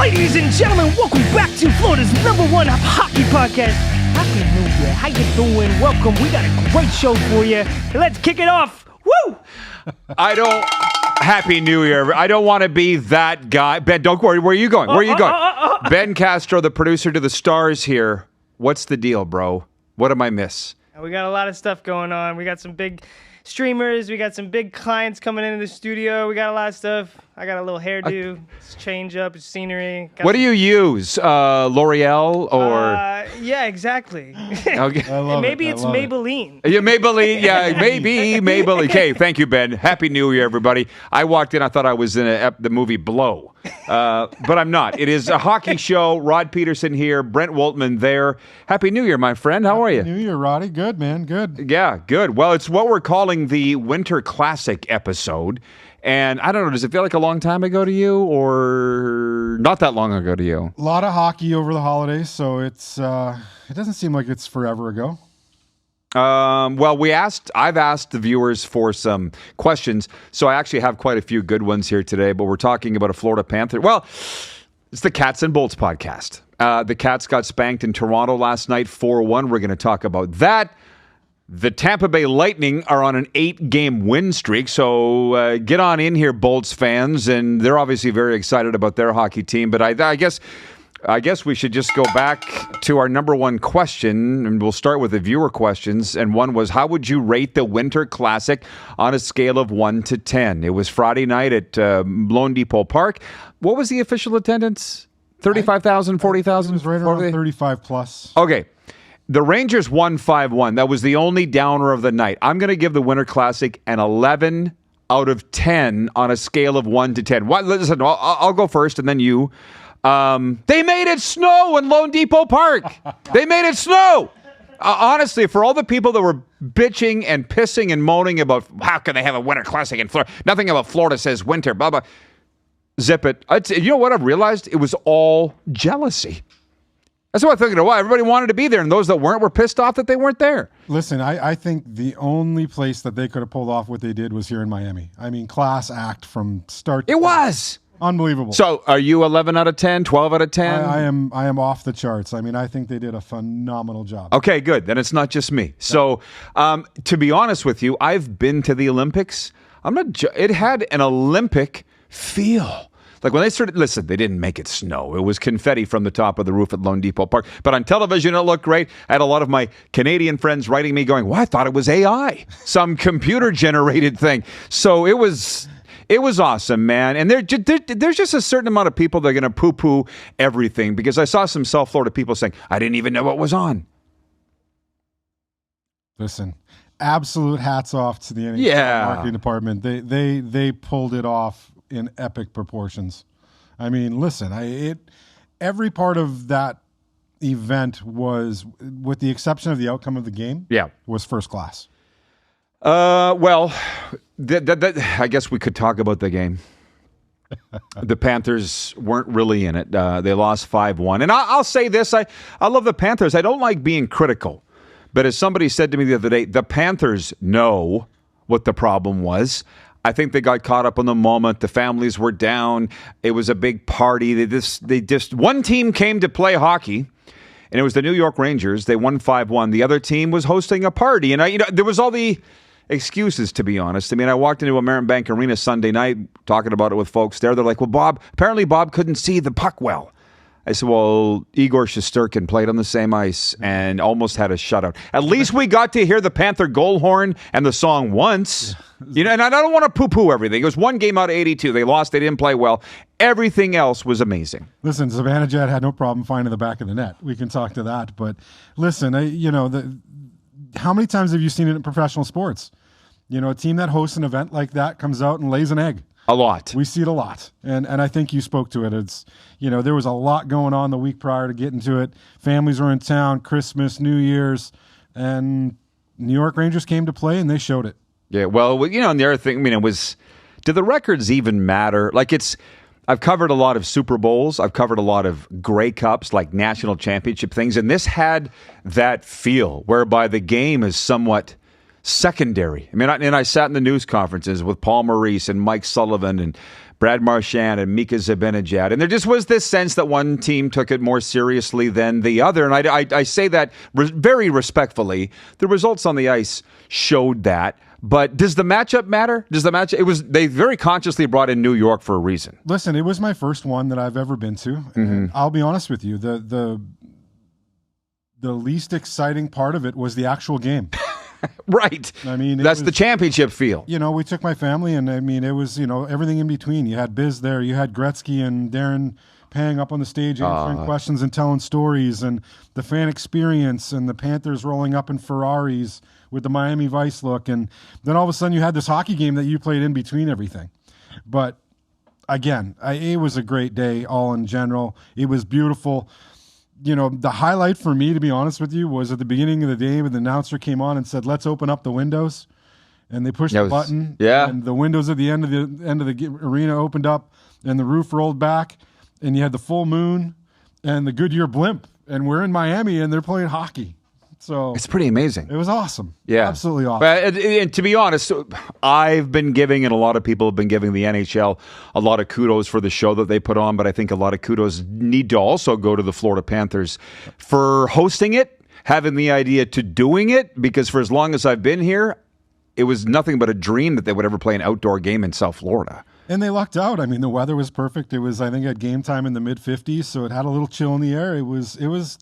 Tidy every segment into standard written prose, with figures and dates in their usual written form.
Ladies and gentlemen, welcome back to Florida's #1 hockey podcast. Happy New Year. How you doing? Welcome. We got a great show for you. Let's kick it off. Woo! Happy New Year. I don't want to be that guy. Ben, don't worry. Where are you going? Where are you going? Ben Castro, the producer to the stars here. What's the deal, bro? What did I miss? We got a lot of stuff going on. We got some big streamers. We got some big clients coming into the studio. We got a lot of stuff. I got a little hairdo, change up, scenery. What do you use? L'Oreal or? Yeah, exactly. Okay. Maybe it's Maybelline. Yeah, Maybelline. Yeah, maybe Maybelline. Okay, thank you, Ben. Happy New Year, everybody. I walked in, I thought I was in the movie Blow, but I'm not. It is a hockey show. Rod Peterson here, Brent Woltman there. Happy New Year, my friend. How are you? Happy New Year, Roddy. Good, man. Good. Yeah, good. Well, it's what we're calling the Winter Classic episode. And I don't know, does it feel like a long time ago to you or not that long ago to you? A lot of hockey over the holidays, so it doesn't seem like it's forever ago. Well, I've asked the viewers for some questions, so I actually have quite a few good ones here today, but we're talking about a Florida Panther. Well, it's the Cats and Bolts podcast. The Cats got spanked in Toronto last night, 4-1. We're going to talk about that. The Tampa Bay Lightning are on an 8-game win streak, so get on in here, Bolts fans, and they're obviously very excited about their hockey team. But I guess we should just go back to our number one question, and we'll start with the viewer questions. And one was, how would you rate the Winter Classic on a scale of 1 to 10? It was Friday night at Lone Depot Park. What was the official attendance? 35,000, 40,000? It was right around 35 plus. Okay. The Rangers won 5-1. That was the only downer of the night. I'm going to give the Winter Classic an 11 out of 10 on a scale of 1 to 10. Listen, I'll go first and then you. They made it snow in Lone Depot Park. They made it snow. Honestly, for all the people that were bitching and pissing and moaning about how can they have a Winter Classic in Florida? Nothing about Florida says winter, blah, blah. Zip it. You know what I've realized? It was all jealousy. That's what I'm thinking. Well, everybody wanted to be there, and those that weren't were pissed off that they weren't there. Listen, I think the only place that they could have pulled off what they did was here in Miami. I mean, class act from start to It was. Unbelievable. So are you 11 out of 10, 12 out of 10? I am off the charts. I mean, I think they did a phenomenal job. Okay, good. Then it's not just me. So to be honest with you, I've been to the Olympics. It had an Olympic feel. Like when they started, listen, they didn't make it snow. It was confetti from the top of the roof at Lone Depot Park. But on television, it looked great. I had a lot of my Canadian friends writing me going, well, I thought it was AI, some computer-generated thing. So it was awesome, man. And there's just a certain amount of people that are going to poo-poo everything because I saw some South Florida people saying, I didn't even know what was on. Listen, absolute hats off to the NHL marketing department. They pulled it off in epic proportions. I mean, listen, every part of that event was, with the exception of the outcome of the game, was first class. Well, I guess we could talk about the game. The Panthers weren't really in it. They lost 5-1. And I'll say this, I love the Panthers. I don't like being critical. But as somebody said to me the other day, the Panthers know what the problem was. I think they got caught up in the moment. The families were down. It was a big party. They just one team came to play hockey, and it was the New York Rangers. They won 5-1. The other team was hosting a party, and there was all the excuses, to be honest. I mean, I walked into a Marin Bank Arena Sunday night talking about it with folks there. They're like, well, apparently Bob couldn't see the puck well. I said, well, Igor Shesterkin played on the same ice and almost had a shutout. At least we got to hear the Panther goal horn and the song once. And I don't want to poo-poo everything. It was one game out of 82. They lost. They didn't play well. Everything else was amazing. Listen, Zibanejad had no problem finding the back of the net. We can talk to that. But listen, how many times have you seen it in professional sports? A team that hosts an event like that comes out and lays an egg. A lot. We see it a lot. And I think you spoke to it. It's, there was a lot going on the week prior to getting to it. Families were in town, Christmas, New Year's, and New York Rangers came to play and they showed it. Yeah, well, and the other thing, it was, do the records even matter? I've covered a lot of Super Bowls. I've covered a lot of Grey Cups, like national championship things. And this had that feel whereby the game is somewhat secondary. I mean, I sat in the news conferences with Paul Maurice and Mike Sullivan and Brad Marchand and Mika Zibanejad. And there just was this sense that one team took it more seriously than the other. And I say that very respectfully. The results on the ice showed that. But does the matchup matter? They very consciously brought in New York for a reason. Listen, it was my first one that I've ever been to. And I'll be honest with you. The least exciting part of it was the actual game. Right. I mean, that's the championship feel. We took my family, and I mean, it was, everything in between. You had Biz there, you had Gretzky and Darren Pang up on the stage answering questions and telling stories, and the fan experience, and the Panthers rolling up in Ferraris with the Miami Vice look. And then all of a sudden you had this hockey game that you played in between everything. But again, it was a great day all in general. It was beautiful. The highlight for me, to be honest with you, was at the beginning of the day when the announcer came on and said, "Let's open up the windows," and they pushed the button. Yeah, and the windows at the end of the arena opened up, and the roof rolled back, and you had the full moon and the Goodyear blimp, and we're in Miami, and they're playing hockey. So it's pretty amazing. It was awesome. Yeah. Absolutely awesome. But, and to be honest, I've been giving, and a lot of people have been giving the NHL a lot of kudos for the show that they put on, but I think a lot of kudos need to also go to the Florida Panthers for hosting it, having the idea to doing it, because for as long as I've been here, it was nothing but a dream that they would ever play an outdoor game in South Florida. And they lucked out. I mean, the weather was perfect. It was, I think, at game time in the mid-50s, so it had a little chill in the air. It was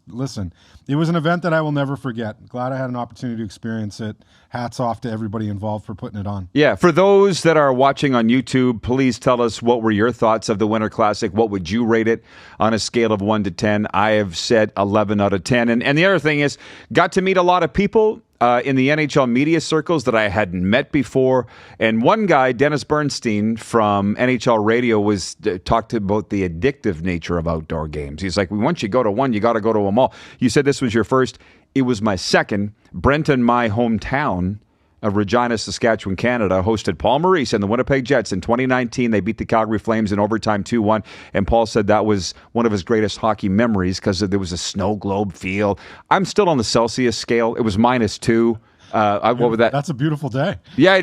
listen, it was an event that I will never forget. Glad I had an opportunity to experience it. Hats off to everybody involved for putting it on. Yeah, for those that are watching on YouTube, please tell us what were your thoughts of the Winter Classic. What would you rate it on a scale of 1 to 10? I have said 11 out of 10. And the other thing is, got to meet a lot of people in the NHL media circles that I hadn't met before. And one guy, Dennis Bernstein from NHL Radio, talked about the addictive nature of outdoor games. He's like, once you go to one, you got to go to them all. You said this was your first. It was my second. Brent in my hometown of Regina, Saskatchewan, Canada, hosted Paul Maurice and the Winnipeg Jets in 2019. They beat the Calgary Flames in overtime 2-1. And Paul said that was one of his greatest hockey memories because there was a snow globe feel. I'm still on the Celsius scale. It was -2. What was that? That's a beautiful day. Yeah.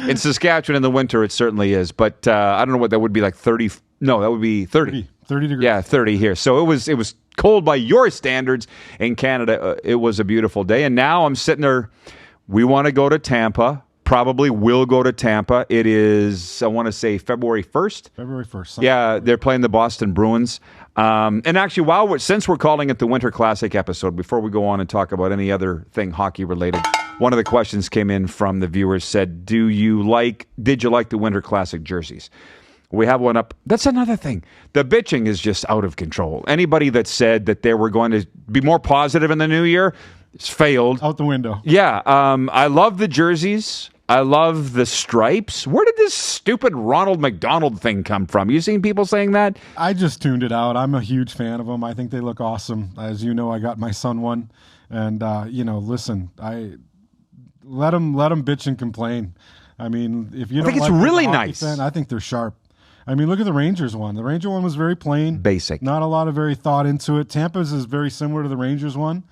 In Saskatchewan in the winter, it certainly is. But I don't know what that would be, like 30. No, that would be 30. 30 degrees. Yeah, 30 here. So it was cold by your standards. In Canada, it was a beautiful day. And now I'm sitting there. We want to go to Tampa. Probably will go to Tampa. It is, I want to say, February 1st. February 1st. Yeah, they're playing the Boston Bruins. And actually, since we're calling it the Winter Classic episode, before we go on and talk about any other thing hockey related, one of the questions came in from the viewers said, did you like the Winter Classic jerseys? We have one up. That's another thing. The bitching is just out of control. Anybody that said that they were going to be more positive in the new year, it's failed. Out the window. Yeah. I love the jerseys. I love the stripes. Where did this stupid Ronald McDonald thing come from? You seen people saying that? I just tuned it out. I'm a huge fan of them. I think they look awesome. As you know, I got my son one. And, listen, let them bitch and complain. I mean, if you don't think it's like really the hockey nice. fan, I think they're sharp. I mean, look at the Rangers one. The Ranger one was very plain. Basic. Not a lot of very thought into it. Tampa's is very similar to the Rangers one.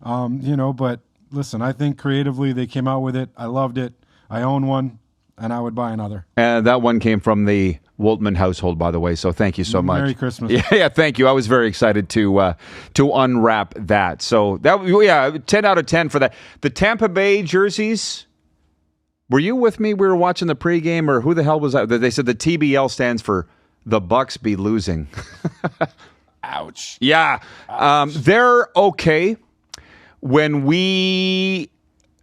But listen, I think creatively they came out with it. I loved it. I own one, and I would buy another. And that one came from the Woltman household, by the way, so thank you so much. Merry Christmas. Yeah, thank you. I was very excited to unwrap that. So, 10 out of 10 for that. The Tampa Bay jerseys, were you with me? We were watching the pregame, or who the hell was that? They said the TBL stands for the Bucks be losing. Ouch. Yeah. They're okay. When we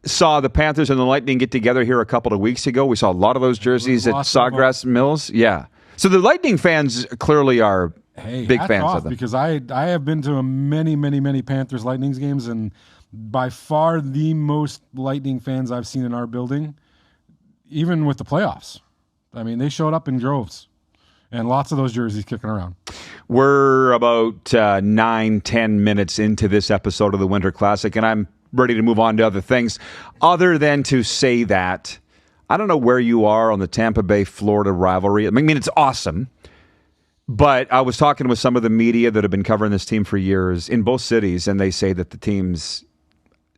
saw the Panthers and the Lightning get together here a couple of weeks ago, we saw a lot of those jerseys at Sawgrass Mills. Yeah. So the Lightning fans clearly are big fans of them. Because I have been to many, many, many Panthers Lightnings games, and by far the most Lightning fans I've seen in our building, even with the playoffs. I mean, they showed up in droves, and lots of those jerseys kicking around. We're about 9-10 minutes into this episode of the Winter Classic, and I'm ready to move on to other things, other than to say that I don't know where you are on the Tampa Bay, Florida rivalry. I mean, it's awesome, but I was talking with some of the media that have been covering this team for years in both cities, and they say that the teams,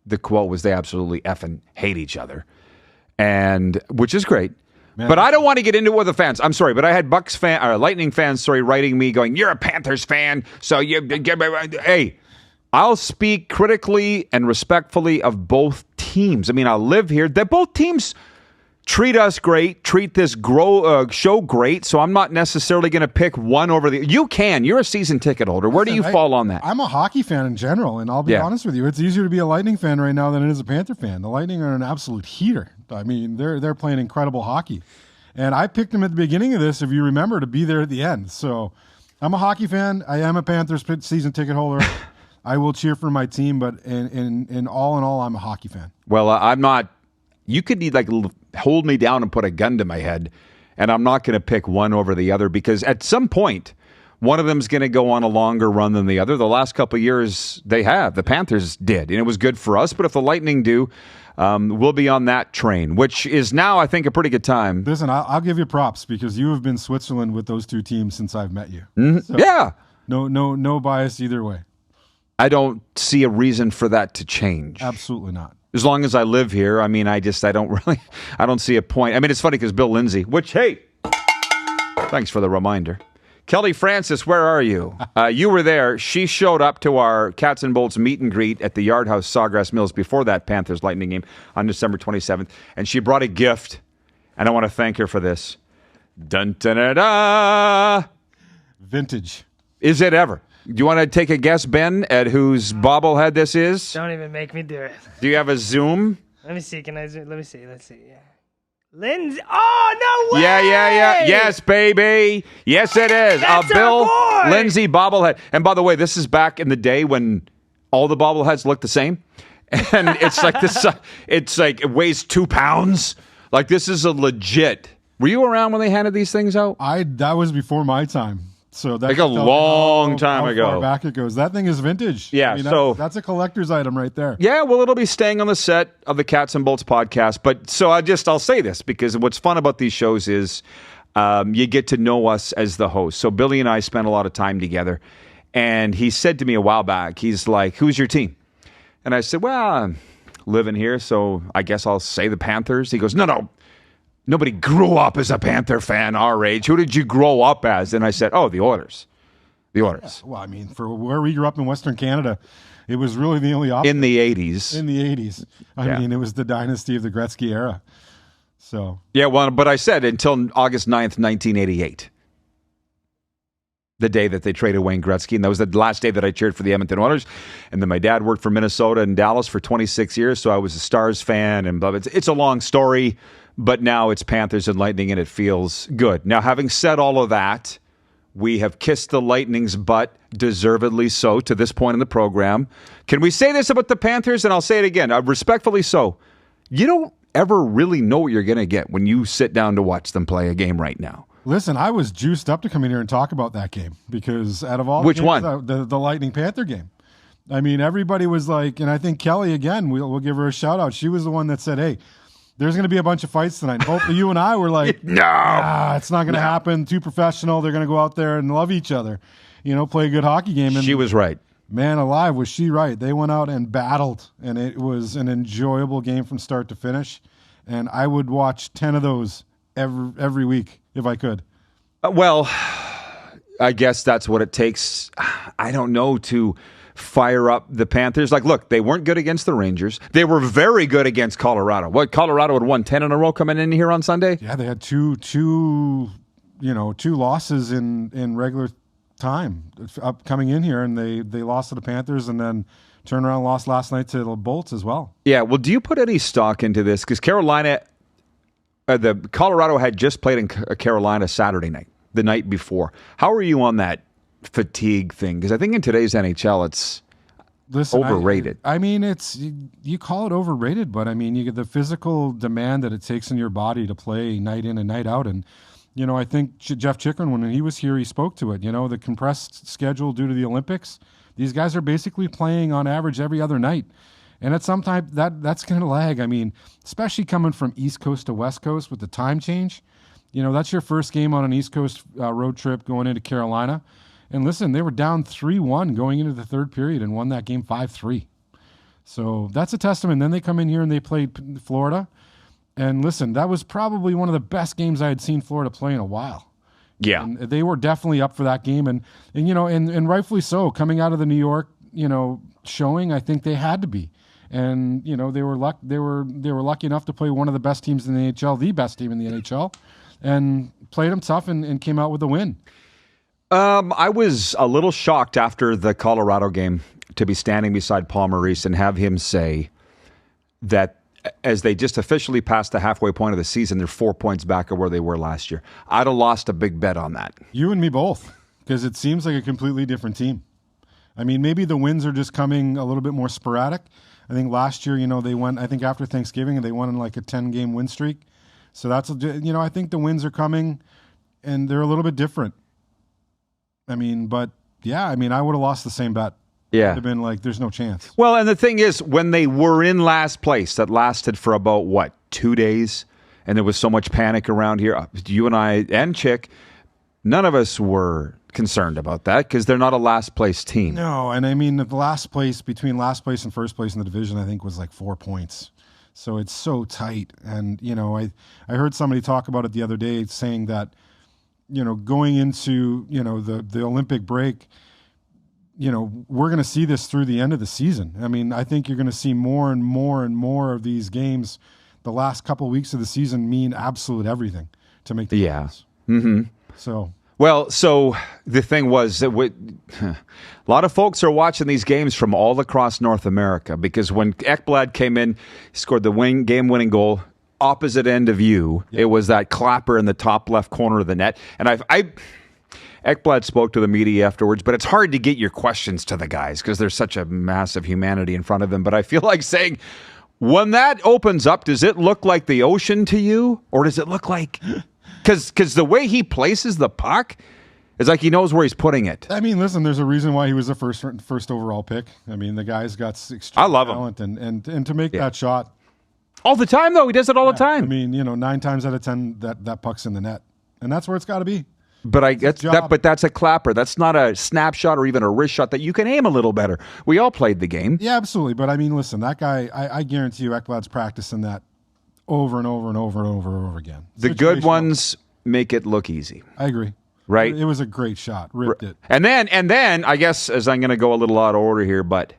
the quote was, they absolutely effing hate each other, and which is great. Man. But I don't want to get into it with the fans. I'm sorry, but I had Lightning fans, writing me going, "You're a Panthers fan, so you." Hey, I'll speak critically and respectfully of both teams. I mean, I live here. That both teams treat us great, treat this show great. So I'm not necessarily going to pick one over the. You can. You're a season ticket holder. Where do you fall on that? I'm a hockey fan in general, and I'll be honest with you. It's easier to be a Lightning fan right now than it is a Panther fan. The Lightning are an absolute heater. I mean, they're playing incredible hockey, and I picked them at the beginning of this, if you remember, to be there at the end. So I'm a hockey fan. I am a Panthers season ticket holder. I will cheer for my team, but in all, I'm a hockey fan. Well, I'm not. You could hold me down and put a gun to my head, and I'm not going to pick one over the other because at some point, one of them is going to go on a longer run than the other. The last couple of years, the Panthers did, and it was good for us. But if the Lightning do, we'll be on that train, which is now, I think, a pretty good time. Listen, I'll give you props because you have been Switzerland with those two teams since I've met you. Mm-hmm. So, yeah. No bias either way. I don't see a reason for that to change. Absolutely not. As long as I live here, I mean, I don't see a point. I mean, it's funny because Bill Lindsay, thanks for the reminder. Kelly Francis, where are you? You were there. She showed up to our Cats and Bolts meet and greet at the Yard House Sawgrass Mills before that Panthers Lightning game on December 27th. And she brought a gift, and I want to thank her for this. Dun, dun, dun, dun. Vintage. Is it ever? Do you want to take a guess, Ben, at whose bobblehead this is? Don't even make me do it. Do you have a zoom? Let me see. Can I zoom? Let me see. Let's see. Yeah. Lindsay. Oh, no way! Yeah. Yes, baby. Yes, it is. That's A Bill our boy! Lindsay bobblehead. And by the way, this is back in the day when all the bobbleheads looked the same. And it's like this. It's like it weighs 2 pounds. Like this is a legit. Were you around when they handed these things out? That was before my time. So that's like a long time ago. How far back it goes. That thing is vintage. Yeah, I mean, so that's a collector's item right there. Yeah, well, it'll be staying on the set of the Cats and Bolts podcast. But so I'll say this because what's fun about these shows is you get to know us as the host. So Billy and I spent a lot of time together, and he said to me a while back, he's like, "Who's your team?" And I said, "Well, I'm living here, so I guess I'll say the Panthers." He goes, "No. Nobody grew up as a Panther fan our age. Who did you grow up as?" And I said, "Oh, the Oilers." The Oilers. Yeah, well, I mean, for where we grew up in Western Canada, it was really the only option. In the 80s. In the 80s. I mean, it was the dynasty of the Gretzky era. So. Yeah, well, but I said until August 9th, 1988. The day that they traded Wayne Gretzky, and that was the last day that I cheered for the Edmonton Oilers. And then my dad worked for Minnesota and Dallas for 26 years, so I was a Stars fan. And blah, blah. It's a long story. But now it's Panthers and Lightning, and it feels good. Now, having said all of that, we have kissed the Lightning's butt, deservedly so, to this point in the program. Can we say this about the Panthers? And I'll say it again, respectfully so. You don't ever really know what you're going to get when you sit down to watch them play a game right now. Listen, I was juiced up to come in here and talk about that game because out of all Which games, one? The Lightning Panther game. I mean, everybody was like, and I think Kelly, again, we'll give her a shout out. She was the one that said, "Hey, there's going to be a bunch of fights tonight." Both you and I were like, no, it's not going to happen. Too professional. They're going to go out there and love each other, play a good hockey game. And she was right. Man alive, was she right. They went out and battled, and it was an enjoyable game from start to finish. And I would watch 10 of those every week if I could. Well, I guess that's what it takes. I don't know, to fire up the Panthers. Like, look, they weren't good against the Rangers. They were very good against Colorado. Colorado had won 10 in a row coming in here on Sunday? Yeah, they had two losses in regular time coming in here, and they lost to the Panthers and then turned around and lost last night to the Bolts as well. Yeah, well, do you put any stock into this? Because Colorado had just played in Carolina Saturday night, the night before. How are you on that fatigue thing? Because I think in today's NHL, it's overrated. I mean, you call it overrated, but I mean, you get the physical demand that it takes in your body to play night in and night out. And, I think Jeff Chikrin, when he was here, he spoke to it. The compressed schedule due to the Olympics, these guys are basically playing on average every other night. And at some time, that's going to lag. I mean, especially coming from East Coast to West Coast with the time change. That's your first game on an East Coast road trip going into Carolina. And listen, they were down 3-1 going into the third period and won that game 5-3. So that's a testament. Then they come in here and they played Florida. And listen, that was probably one of the best games I had seen Florida play in a while. Yeah. And they were definitely up for that game. And rightfully so. Coming out of the New York, showing, I think they had to be. And, they were lucky enough to play one of the best teams in the NHL, the best team in the NHL, and played them tough and came out with a win. I was a little shocked after the Colorado game to be standing beside Paul Maurice and have him say that as they just officially passed the halfway point of the season, they're 4 points back of where they were last year. I'd have lost a big bet on that. You and me both, because it seems like a completely different team. I mean, maybe the wins are just coming a little bit more sporadic. I think last year, they went, I think after Thanksgiving, and they won in like a 10-game win streak. So that's, I think the wins are coming, and they're a little bit different. I mean, but yeah, I would have lost the same bet. Yeah. It would have been like, there's no chance. Well, and the thing is, when they were in last place, that lasted for about, 2 days? And there was so much panic around here. You and I and Chick, none of us were concerned about that because they're not a last place team. No, and the last place, between last place and first place in the division, I think was like 4 points. So it's so tight. And, I heard somebody talk about it the other day saying that, going into, the Olympic break, we're going to see this through the end of the season. I think you're going to see more and more and more of these games. The last couple of weeks of the season mean absolute everything to make the playoffs. Mm-hmm. So the thing was that a lot of folks are watching these games from all across North America because when Ekblad came in, he scored the game-winning goal. Opposite end of you, It was that clapper in the top left corner of the net. And Ekblad spoke to the media afterwards, but it's hard to get your questions to the guys because there's such a massive humanity in front of them. But I feel like saying, when that opens up, does it look like the ocean to you? Or does it look like... Because the way he places the puck is like he knows where he's putting it. Listen, there's a reason why he was the first overall pick. The guy's got extreme I love talent. And to make that shot... All the time, though. He does it all the time. 9 times out of 10, that puck's in the net. And that's where it's got to be. But that's a clapper. That's not a snapshot or even a wrist shot that you can aim a little better. We all played the game. Yeah, absolutely. But listen, that guy, I guarantee you Ekblad's practicing that over and over and over and over and over again. The good ones make it look easy. I agree. Right? It was a great shot. Ripped it. And then I guess, as I'm going to go a little out of order here, but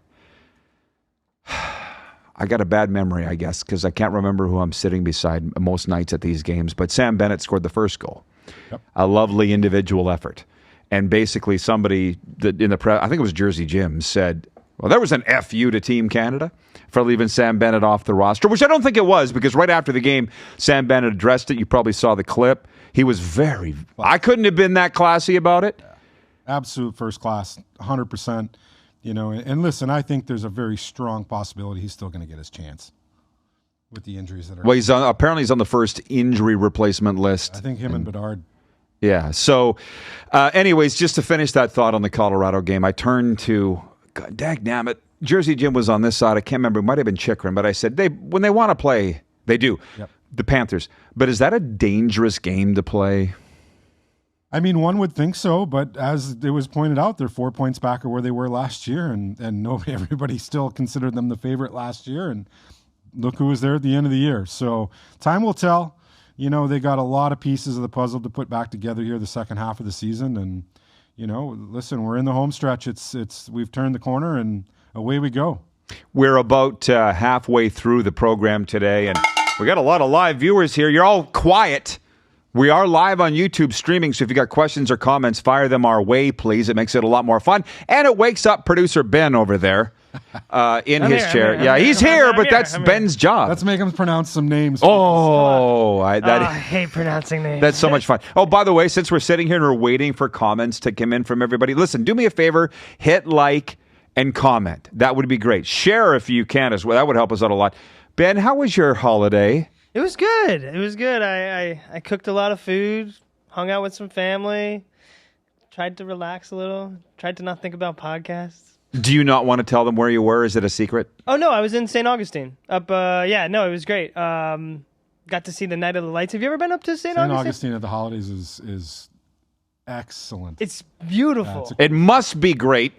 I got a bad memory, I guess, because I can't remember who I'm sitting beside most nights at these games. But Sam Bennett scored the first goal. Yep. A lovely individual effort. And basically somebody in the press, I think it was Jersey Jim, said, well, there was an FU to Team Canada for leaving Sam Bennett off the roster, which I don't think it was, because right after the game, Sam Bennett addressed it. You probably saw the clip. He was I couldn't have been that classy about it. Yeah. Absolute first class, 100%. And listen, I think there's a very strong possibility he's still going to get his chance with the injuries that are. Well, apparently he's on the first injury replacement list. I think him and Bedard. Yeah. So, anyways, just to finish that thought on the Colorado game, I turned to, God dagnabbit, Jersey Jim was on this side. I can't remember. It might have been Chikrin, but I said, when they want to play, they do. Yep. The Panthers. But is that a dangerous game to play? One would think so, but as it was pointed out, they're 4 points back of where they were last year, and everybody still considered them the favorite last year, and look who was there at the end of the year. So time will tell. They got a lot of pieces of the puzzle to put back together here the second half of the season, and listen, we're in the home stretch. We've turned the corner, and away we go. We're about halfway through the program today, and we got a lot of live viewers here. You're all quiet. We are live on YouTube streaming, so if you got questions or comments, fire them our way, please. It makes it a lot more fun. And it wakes up producer Ben over there in his chair. He's here, but that's Ben's job. Let's make him pronounce some names. I hate pronouncing names. That's so much fun. Oh, by the way, since we're sitting here and we're waiting for comments to come in from everybody, listen, do me a favor, hit like and comment. That would be great. Share if you can as well. That would help us out a lot. Ben, how was your holiday? It was good. I cooked a lot of food, hung out with some family, tried to relax a little, tried to not think about podcasts. Do you not want to tell them where you were? Is it a secret? Oh, no, I was in St. Augustine. It was great. Got to see the Night of the Lights. Have you ever been up to St. Augustine? St. Augustine at the holidays is excellent. It's beautiful. It must be great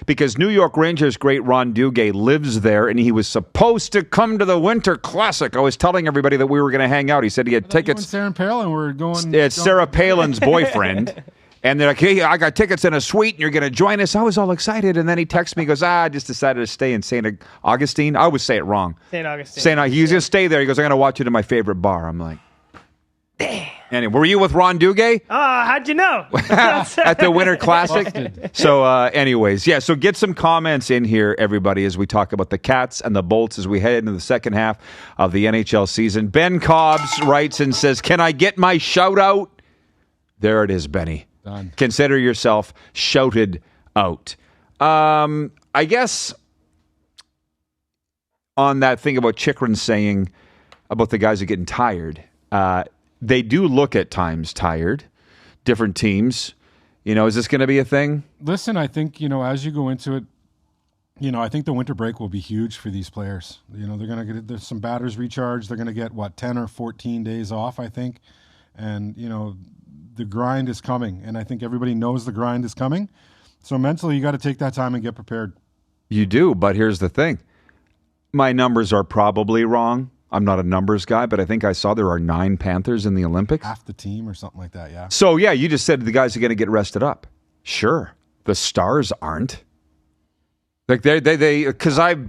because New York Rangers great Ron Duguay lives there, and he was supposed to come to the Winter Classic. I was telling everybody that we were going to hang out. He said he had tickets. Sarah Palin were going. It's Sarah Palin's boyfriend. And they're like, hey, I got tickets in a suite, and you're going to join us. I was all excited. And then he texts me, goes, I just decided to stay in St. Augustine. I always say it wrong. St. Augustine. He's going to stay there. He goes, I'm going to watch it in my favorite bar. I'm like, damn. Anyway, were you with Ron Duguay? How'd you know? At the Winter Classic? So anyways, so get some comments in here, everybody, as we talk about the Cats and the Bolts as we head into the second half of the NHL season. Ben Cobbs writes and says, can I get my shout out? There it is, Benny. Done. Consider yourself shouted out. I guess on that thing about Chychrun saying about the guys are getting tired, they do look at times tired. Different teams. Is this going to be a thing? Listen, I think, as you go into it, I think the winter break will be huge for these players. They're going to get some batters recharged. They're going to get, 10 or 14 days off, I think. And, the grind is coming, and I think everybody knows the grind is coming. So mentally, you got to take that time and get prepared. You do, but here's the thing. My numbers are probably wrong. I'm not a numbers guy, but I think I saw there are 9 Panthers in the Olympics. Half the team or something like that, yeah. So, you just said the guys are going to get rested up. Sure. The Stars aren't. Like, they because I've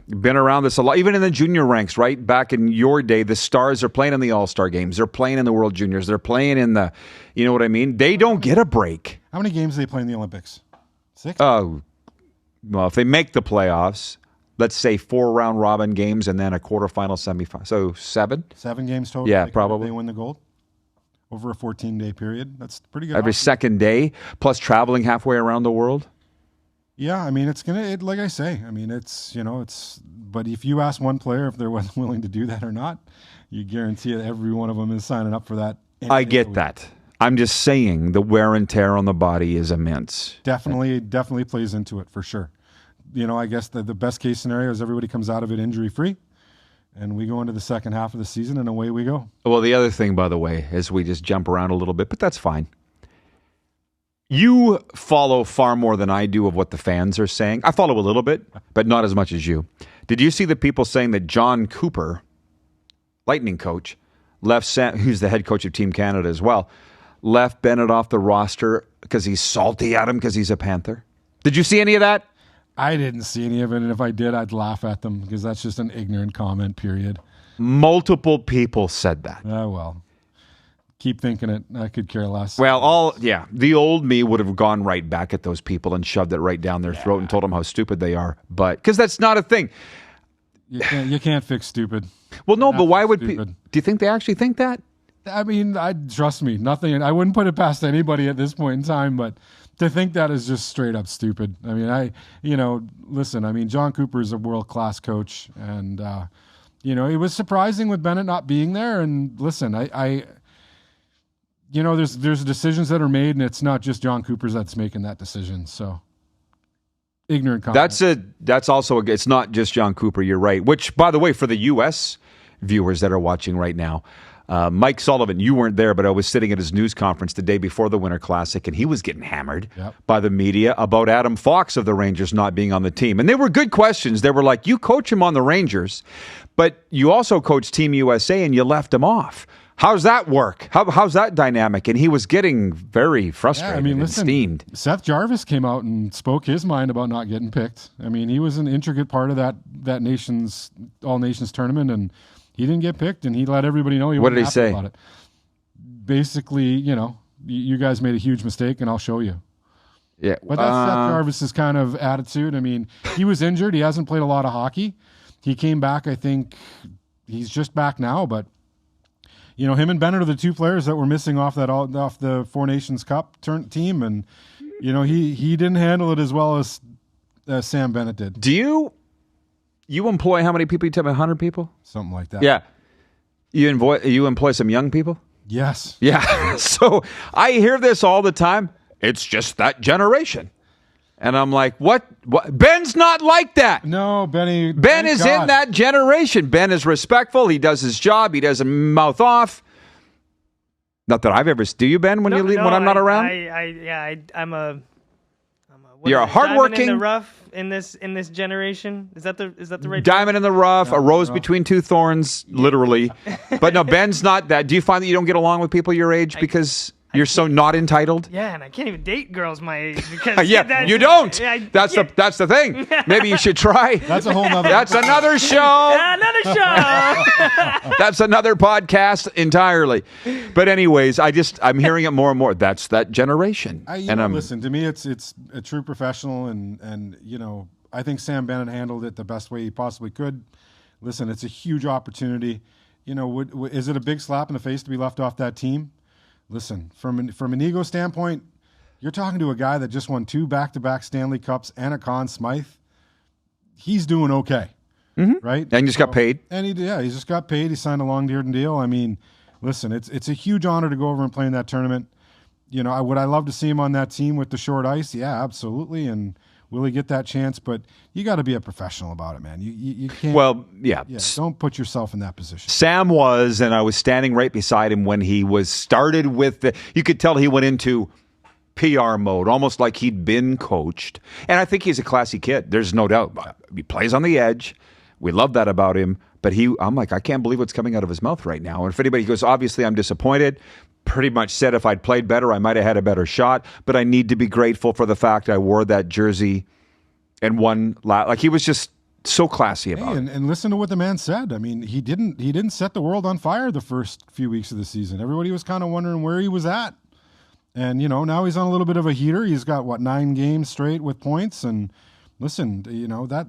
been around this a lot, even in the junior ranks, right? Back in your day, the Stars are playing in the All-Star games. They're playing in the World Juniors. They're playing in the, you know what I mean? They don't get a break. How many games do they play in the Olympics? 6? Oh, well, if they make the playoffs, let's say 4 round robin games and then a quarterfinal, semifinal. So 7? 7 games total? Yeah, probably. They win the gold over a 14-day period. That's pretty good. Every second day, plus traveling halfway around the world. Yeah, I mean, it's like I say, I mean, but if you ask one player if they're willing to do that or not, you guarantee that every one of them is signing up for that. I get that. I'm just saying the wear and tear on the body is immense. Definitely plays into it for sure. I guess the best case scenario is everybody comes out of it injury free, and we go into the second half of the season and away we go. Well, the other thing, by the way, is we just jump around a little bit, but that's fine. You follow far more than I do of what the fans are saying. I follow a little bit, but not as much as you. Did you see the people saying that John Cooper, Lightning coach, who's the head coach of Team Canada as well, left Bennett off the roster because he's salty at him because he's a Panther? Did you see any of that? I didn't see any of it, and if I did, I'd laugh at them because that's just an ignorant comment, period. Multiple people said that. Well. Keep thinking it. I could care less. Well, the old me would have gone right back at those people and shoved it right down their throat and told them how stupid they are. But because that's not a thing. You can't fix stupid. Well, no, but why would people? Do you think they actually think that? I mean, trust me, nothing. I wouldn't put it past anybody at this point in time, but to think that is just straight up stupid. I mean, listen. I mean, John Cooper is a world-class coach, and it was surprising with Bennett not being there. And listen, there's decisions that are made, and it's not just John Cooper's that's making that decision. So, ignorant comment. That's also it's not just John Cooper. You're right. Which, by the way, for the U.S. viewers that are watching right now, Mike Sullivan, you weren't there, but I was sitting at his news conference the day before the Winter Classic, and he was getting hammered by the media about Adam Fox of the Rangers not being on the team. And they were good questions. They were like, you coach him on the Rangers, but you also coach Team USA, and you left him off. How's that work? How's that dynamic? And he was getting very frustrated and steamed. Seth Jarvis came out and spoke his mind about not getting picked. I mean, he was an intricate part of that All Nations tournament, and he didn't get picked, and he let everybody know he wasn't happy about it. Basically, you guys made a huge mistake, and I'll show you. Yeah, but that's Seth Jarvis's kind of attitude. I mean, he was injured. He hasn't played a lot of hockey. He came back. I think he's just back now, but. Him and Bennett are the 2 players that were missing off the Four Nations Cup team, and he didn't handle it as well as Sam Bennett did. Do you employ how many people? You tell me 100 people, something like that. Yeah, you employ some young people. Yes. Yeah. So I hear this all the time. It's just that generation. And I'm like, what? Ben's not like that. No, Benny. Ben is in that generation. Ben is respectful. He does his job. He doesn't mouth off. Not that I've ever. Do you, Ben? When when I'm not around? I'm a. You're a hardworking. Diamond in the rough in this generation. Is that the right diamond in the rough? A rose between two thorns, literally. But no, Ben's not that. Do you find that you don't get along with people your age because you're so not entitled? Yeah, and I can't even date girls my age because you don't. That's the thing. Maybe you should try. That's a whole nother. That's another show. Yeah, another show. That's another podcast entirely. But anyways, I'm hearing it more and more. That's that generation. Listen, to me, it's a true professional, and I think Sam Bennett handled it the best way he possibly could. Listen, it's a huge opportunity. Is it a big slap in the face to be left off that team? Listen, from an ego standpoint, you're talking to a guy that just won 2 back-to-back Stanley Cups and a Conn Smythe. He's doing okay, right? And he just got paid. And he just got paid. He signed a long-term deal. I mean, listen, it's a huge honor to go over and play in that tournament. Would I love to see him on that team with the short ice? Yeah, absolutely. And will he get that chance? But you got to be a professional about it, man. You can't. Well, yeah. Don't put yourself in that position. Sam was, and I was standing right beside him when he was started with you could tell he went into PR mode, almost like he'd been coached. And I think he's a classy kid. There's no doubt. He plays on the edge. We love that about him. But I'm like, I can't believe what's coming out of his mouth right now. And if anybody goes, obviously I'm disappointed. Pretty much said if I'd played better, I might have had a better shot. But I need to be grateful for the fact I wore that jersey and won. Like he was just so classy about it. And listen to what the man said. I mean, he didn't set the world on fire the first few weeks of the season. Everybody was kind of wondering where he was at. And, now he's on a little bit of a heater. He's got, 9 games straight with points. And listen,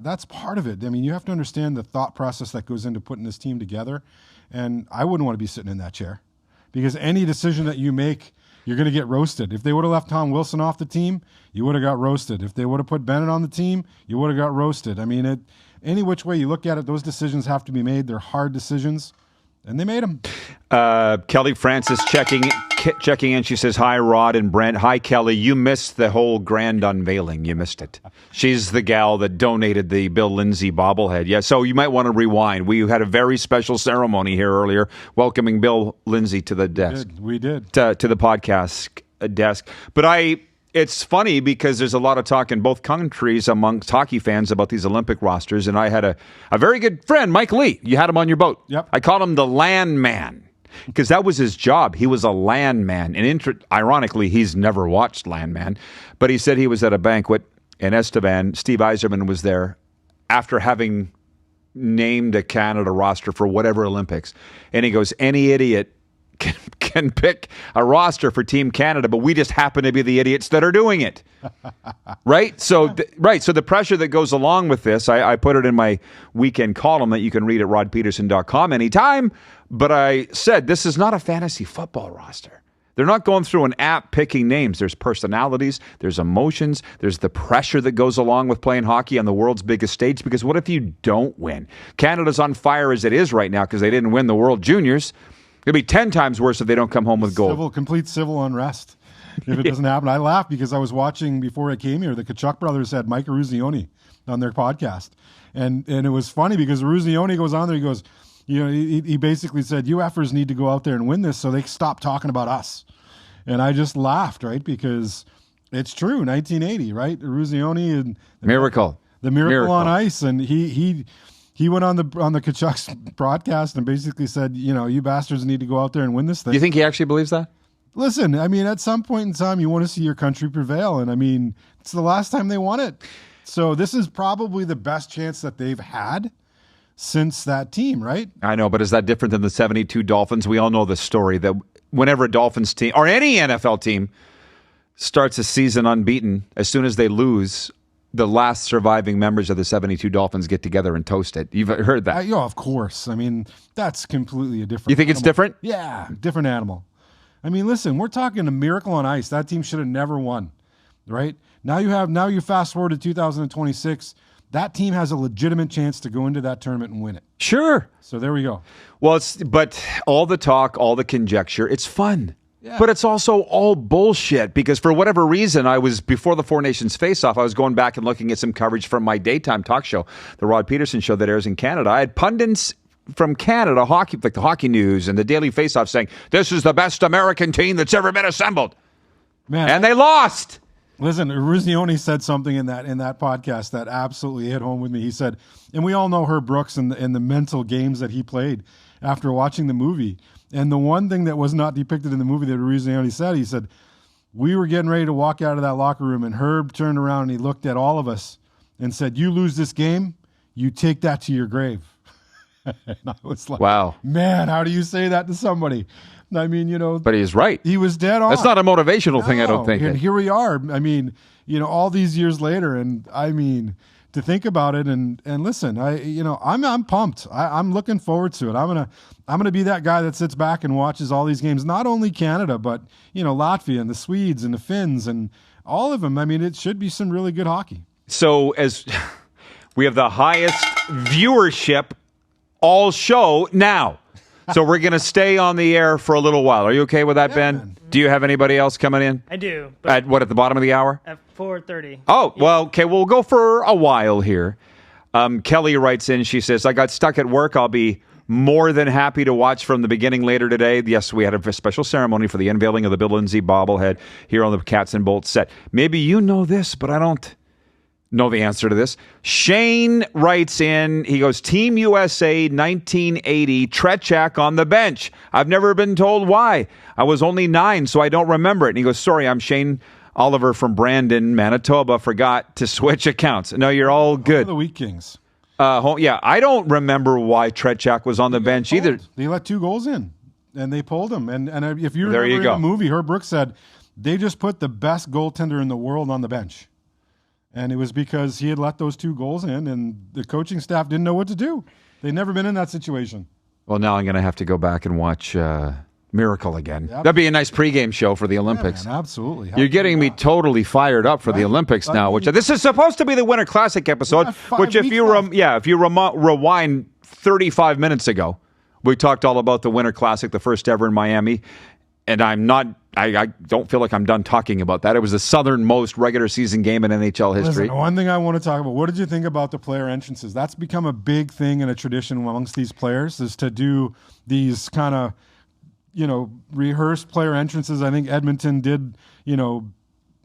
that's part of it. I mean, you have to understand the thought process that goes into putting this team together. And I wouldn't want to be sitting in that chair. Because any decision that you make, you're going to get roasted. If they would have left Tom Wilson off the team, you would have got roasted. If they would have put Bennett on the team, you would have got roasted. I mean, any which way you look at it, those decisions have to be made. They're hard decisions, and they made them. Kelly Francis checking in. She says, hi, Rod and Brent. Hi, Kelly. You missed the whole grand unveiling. You missed it. She's the gal that donated the Bill Lindsay bobblehead. Yeah, so you might want to rewind. We had a very special ceremony here earlier welcoming Bill Lindsay to the desk. We did. To the podcast desk. But it's funny because there's a lot of talk in both countries amongst hockey fans about these Olympic rosters, and I had a very good friend, Mike Lee. You had him on your boat. Yep. I called him the land man. Because that was his job. He was a landman. And ironically, he's never watched Landman. But he said he was at a banquet in Estevan. Steve Yzerman was there after having named a Canada roster for whatever Olympics. And he goes, any idiot can pick a roster for Team Canada, but we just happen to be the idiots that are doing it. Right? So the pressure that goes along with this, I put it in my weekend column that you can read at rodpeterson.com anytime. But I said, this is not a fantasy football roster. They're not going through an app picking names. There's personalities, there's emotions, there's the pressure that goes along with playing hockey on the world's biggest stage. Because what if you don't win? Canada's on fire as it is right now because they didn't win the World Juniors. It'll be 10 times worse if they don't come home with gold. Complete civil unrest if it doesn't happen. I laughed because I was watching before I came here. The Kachuk brothers had Mike Eruzione on their podcast. And it was funny because Eruzione goes on there, he goes, he basically said, you effers need to go out there and win this so they stop talking about us. And I just laughed, right? Because it's true, 1980, right? Eruzione and the miracle on ice. And he went on the Kachuk's broadcast and basically said, you bastards need to go out there and win this thing. Do you think he actually believes that? Listen, I mean, at some point in time, you want to see your country prevail. And I mean, it's the last time they won it. So this is probably the best chance that they've had since that team, right? I know, but is that different than the 72 Dolphins? We all know the story that whenever a Dolphins team or any NFL team starts a season unbeaten, as soon as they lose, the last surviving members of the 72 Dolphins get together and toast it. You've heard that? Yeah, of course. I mean, that's completely a different You think animal. It's different? Yeah, different animal. I mean, listen, we're talking a miracle on ice. That team should have never won, right? Now you fast forward to 2026. That team has a legitimate chance to go into that tournament and win it. Sure. So there we go. Well, but all the talk, all the conjecture, it's fun. Yeah. But it's also all bullshit because for whatever reason, before the Four Nations face-off, I was going back and looking at some coverage from my daytime talk show, the Rod Peterson Show that airs in Canada. I had pundits from Canada, hockey, like the Hockey News and the Daily Faceoff, saying this is the best American team that's ever been assembled, and they lost. Listen, Ruzioni said something in that podcast that absolutely hit home with me. He said, and we all know Herb Brooks and the mental games that he played after watching the movie. And the one thing that was not depicted in the movie that Ruzioni said, he said, we were getting ready to walk out of that locker room, and Herb turned around and he looked at all of us and said, you lose this game, you take that to your grave. And I was like, wow, man, how do you say that to somebody? I mean, but he's right. He was dead on. That's not a motivational thing, I don't think. And here we are. I mean, all these years later, and I mean, to think about it and listen, I'm pumped. I'm looking forward to it. I'm gonna be that guy that sits back and watches all these games, not only Canada, but Latvia and the Swedes and the Finns and all of them. I mean, it should be some really good hockey. So as we have the highest viewership all show now. So we're going to stay on the air for a little while. Are you okay with that, Ben? Man. Do you have anybody else coming in? I do. At the bottom of the hour? At 4:30. Oh, well, okay. We'll go for a while here. Kelly writes in. She says, I got stuck at work. I'll be more than happy to watch from the beginning later today. Yes, we had a special ceremony for the unveiling of the Bill Lindsay bobblehead here on the Cats and Bolts set. Maybe you know this, but I don't know the answer to this. Shane writes in, he goes, Team USA 1980, Tretiak on the bench. I've never been told why. I was only 9, so I don't remember it. And he goes, sorry, I'm Shane Oliver from Brandon, Manitoba. Forgot to switch accounts. No, you're all good. The Wheat Kings. Yeah, I don't remember why Tretiak was on the bench either. They let 2 goals in, and they pulled him. And if you remember in the movie, Herb Brooks said, they just put the best goaltender in the world on the bench. And it was because he had let those 2 goals in, and the coaching staff didn't know what to do. They'd never been in that situation. Well, now I'm going to have to go back and watch Miracle again. Yep. That'd be a nice pregame show for the Olympics. Yeah, man, absolutely. You're getting me totally fired up for the Olympics now. Which this is supposed to be the Winter Classic episode. Which, if you rewind 35 minutes ago, we talked all about the Winter Classic, the first ever in Miami. And I don't feel like I'm done talking about that. It was the southernmost regular season game in NHL history. Listen, one thing I want to talk about, what did you think about the player entrances? That's become a big thing and a tradition amongst these players, is to do these kind of, rehearsed player entrances. I think Edmonton did, in the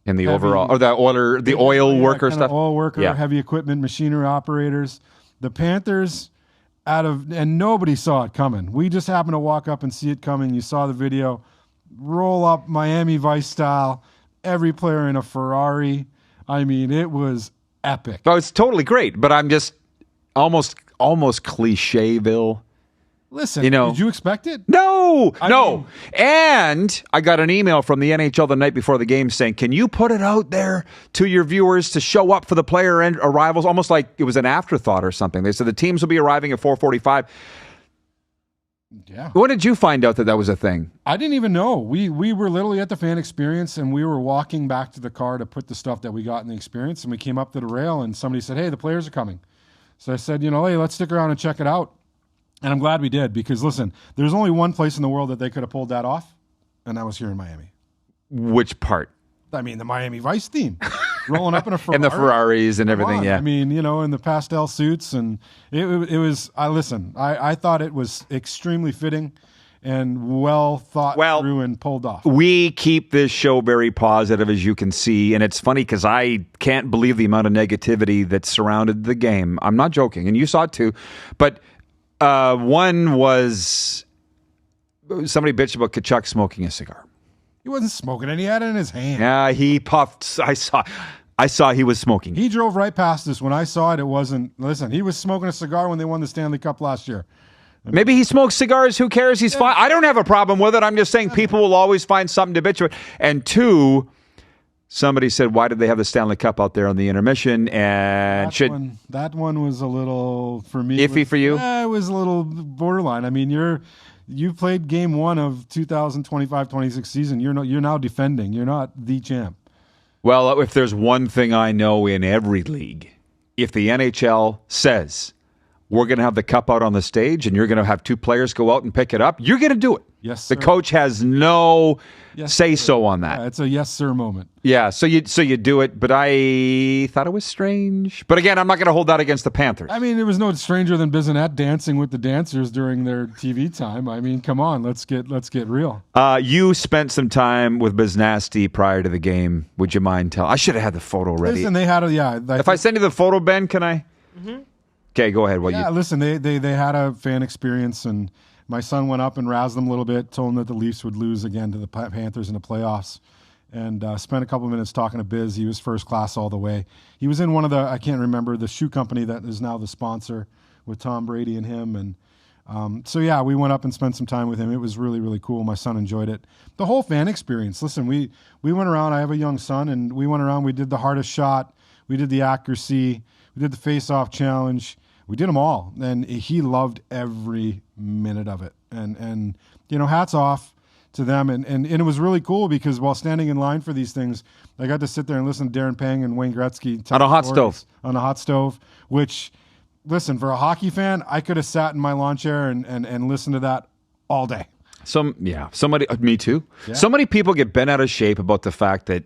heavy, overall, or the oil worker stuff. Oil worker, heavy equipment, machinery operators. The Panthers, and nobody saw it coming. We just happened to walk up and see it coming. You saw the video. Roll up Miami Vice style, every player in a Ferrari. I mean, it was epic. Oh, it's totally great, but I'm just almost cliche-ville. Listen, did you expect it? No. And I got an email from the NHL the night before the game saying, can you put it out there to your viewers to show up for the player arrivals? Almost like it was an afterthought or something. They said the teams will be arriving at 4:45. Yeah. When did you find out that was a thing? I didn't even know. We were literally at the fan experience, and we were walking back to the car to put the stuff that we got in the experience, and we came up to the rail, and somebody said, hey, the players are coming. So I said, hey, let's stick around and check it out. And I'm glad we did, because, listen, there's only one place in the world that they could have pulled that off, and that was here in Miami. Which part? I mean, the Miami Vice theme. Rolling up in a Ferrari. And the Ferraris and everything, yeah. I mean, in the pastel suits. And it was, I thought it was extremely fitting and well thought through and pulled off. We keep this show very positive, as you can see. And it's funny because I can't believe the amount of negativity that surrounded the game. I'm not joking. And you saw it too. But one was somebody bitched about Tkachuk smoking a cigar. He wasn't smoking it. He had it in his hand. Yeah, he puffed. I saw he was smoking. He drove right past us. When I saw it, it wasn't. Listen, he was smoking a cigar when they won the Stanley Cup last year. Maybe he smokes cigars. Who cares? He's fine. I don't have a problem with it. I'm just saying people will always find something to bitch about. And 2, somebody said, why did they have the Stanley Cup out there on the intermission? And that one was a little, for me. Iffy for you? Yeah, it was a little borderline. I mean, you played game 1 of 2025-26 season. You're now defending. You're not the champ. Well, if there's one thing I know in every league, if the NHL says we're going to have the cup out on the stage and you're going to have 2 players go out and pick it up, you're going to do it. Yes, sir. The coach has no say-so on that. Yeah, it's a yes, sir moment. Yeah, so you do it, but I thought it was strange. But again, I'm not going to hold that against the Panthers. I mean, it was no stranger than Bissonnette dancing with the dancers during their TV time. I mean, come on, let's get real. You spent some time with Biznasty prior to the game. Would you mind telling? I should have had the photo ready. Listen, they had if I send you the photo, Ben, can I? Mm-hmm. Okay, go ahead. Listen, they had a fan experience, and my son went up and razzed them a little bit, told them that the Leafs would lose again to the Panthers in the playoffs, and spent a couple of minutes talking to Biz. He was first class all the way. He was in one of I can't remember, the shoe company that is now the sponsor with Tom Brady and him. And we went up and spent some time with him. It was really, really cool. My son enjoyed it. The whole fan experience. Listen, we went around. I have a young son, and we went around. We did the hardest shot. We did the accuracy. We did the face-off challenge. We did them all, and he loved every minute of it. And hats off to them. And it was really cool because while standing in line for these things, I got to sit there and listen to Darren Pang and Wayne Gretzky on a hot stove. On a hot stove, which, listen, for a hockey fan, I could have sat in my lawn chair and listened to that all day. Me too. Yeah. So many people get bent out of shape about the fact that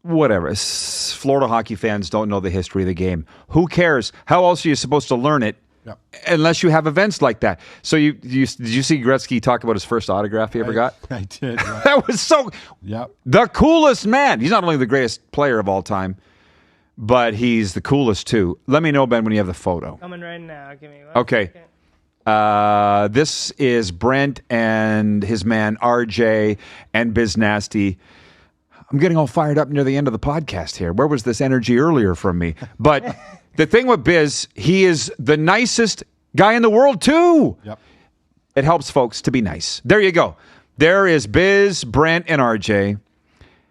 whatever, Florida hockey fans don't know the history of the game. Who cares? How else are you supposed to learn it unless you have events like that? So did you see Gretzky talk about his first autograph he ever got? I did. Yeah. That was the coolest man. He's not only the greatest player of all time, but he's the coolest too. Let me know, Ben, when you have the photo. Coming right now. Give me one Okay. second. This is Brent and his man RJ and Biznasty. I'm getting all fired up near the end of the podcast here. Where was this energy earlier from me? But the thing with Biz, he is the nicest guy in the world, too. Yep. It helps folks to be nice. There you go. There is Biz, Brent, and RJ.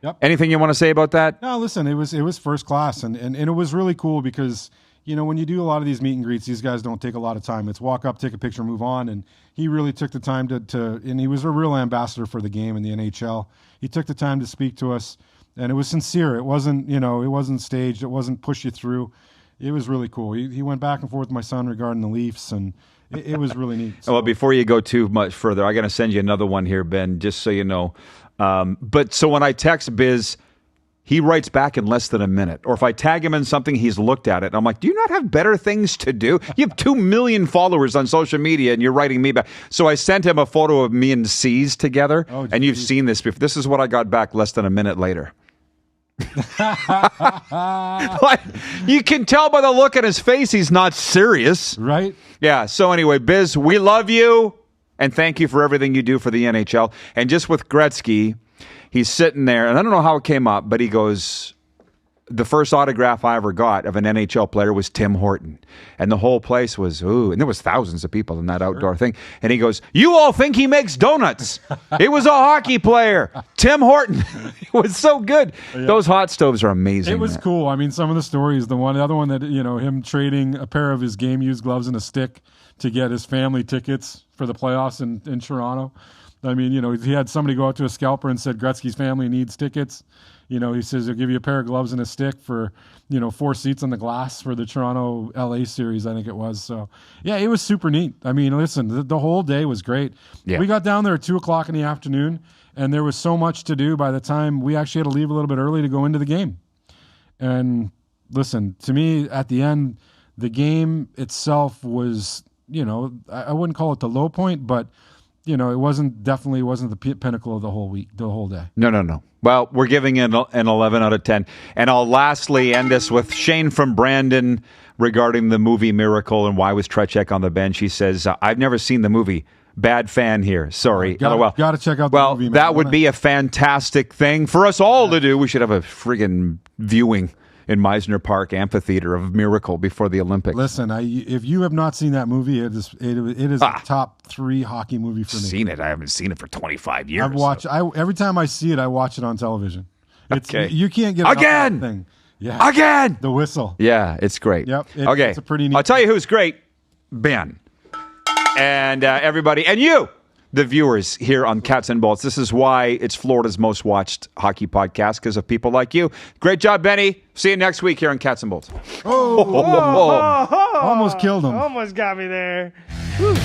Yep. Anything you want to say about that? No, listen, it was first class, and it was really cool because, when you do a lot of these meet and greets, these guys don't take a lot of time. It's walk up, take a picture, move on, and he really took the time to and he was a real ambassador for the game in the NHL. He took the time to speak to us, and it was sincere. It wasn't, it wasn't staged. It wasn't push you through. It was really cool. He went back and forth with my son regarding the Leafs, and it was really neat. So, well, before you go too much further, I'm going to send you another one here, Ben, just so you know. But so when I text Biz, he writes back in less than a minute. Or if I tag him in something, he's looked at it. I'm like, do you not have better things to do? You have 2 million followers on social media, and you're writing me back. So I sent him a photo of me and C's together, and you've seen this before. This is what I got back less than a minute later. Like, you can tell by the look on his face he's not serious. Right? Yeah, so anyway, Biz, we love you, and thank you for everything you do for the NHL. And just with Gretzky, he's sitting there, and I don't know how it came up, but he goes, the first autograph I ever got of an NHL player was Tim Horton. And the whole place was, ooh, and there was thousands of people in that outdoor thing. And he goes, you all think he makes donuts. It was a hockey player, Tim Horton. It was so good. Yeah. Those hot stoves are amazing. It was cool. I mean, some of the stories, the other one that, him trading a pair of his game-used gloves and a stick to get his family tickets for the playoffs in Toronto. I mean, he had somebody go out to a scalper and said, Gretzky's family needs tickets. He says he'll give you a pair of gloves and a stick for, 4 seats on the glass for the Toronto LA series, I think it was. So, yeah, it was super neat. I mean, listen, the whole day was great. Yeah. We got down there at 2:00 in the afternoon, and there was so much to do by the time we actually had to leave a little bit early to go into the game. And listen, to me, at the end, the game itself was, I wouldn't call it the low point, but it wasn't the pinnacle of the whole week, the whole day. No. Well, we're giving it an 11 out of 10. And I'll lastly end this with Shane from Brandon regarding the movie Miracle and why was Treček on the bench. He says, I've never seen the movie. Bad fan here. Sorry. Got to check out the movie. Well, that would be a fantastic thing for us all to do. We should have a friggin' viewing in Meisner Park Amphitheater of Miracle before the Olympics. Listen, if you have not seen that movie, it is a top 3 hockey movie for me. Seen it? I haven't seen it for 25 years. I've watched. Every time I see it, I watch it on television. Okay. You can't get again. That thing. Yeah. Again. The whistle. Yeah, it's great. Yep. Okay. It's a pretty neat. I'll tell you who's great, Ben, and everybody, and you. The viewers here on Cats and Bolts. This is why it's Florida's most watched hockey podcast, because of people like you. Great job, Benny. See you next week here on Cats and Bolts. Almost killed him. Almost got me there. Whew.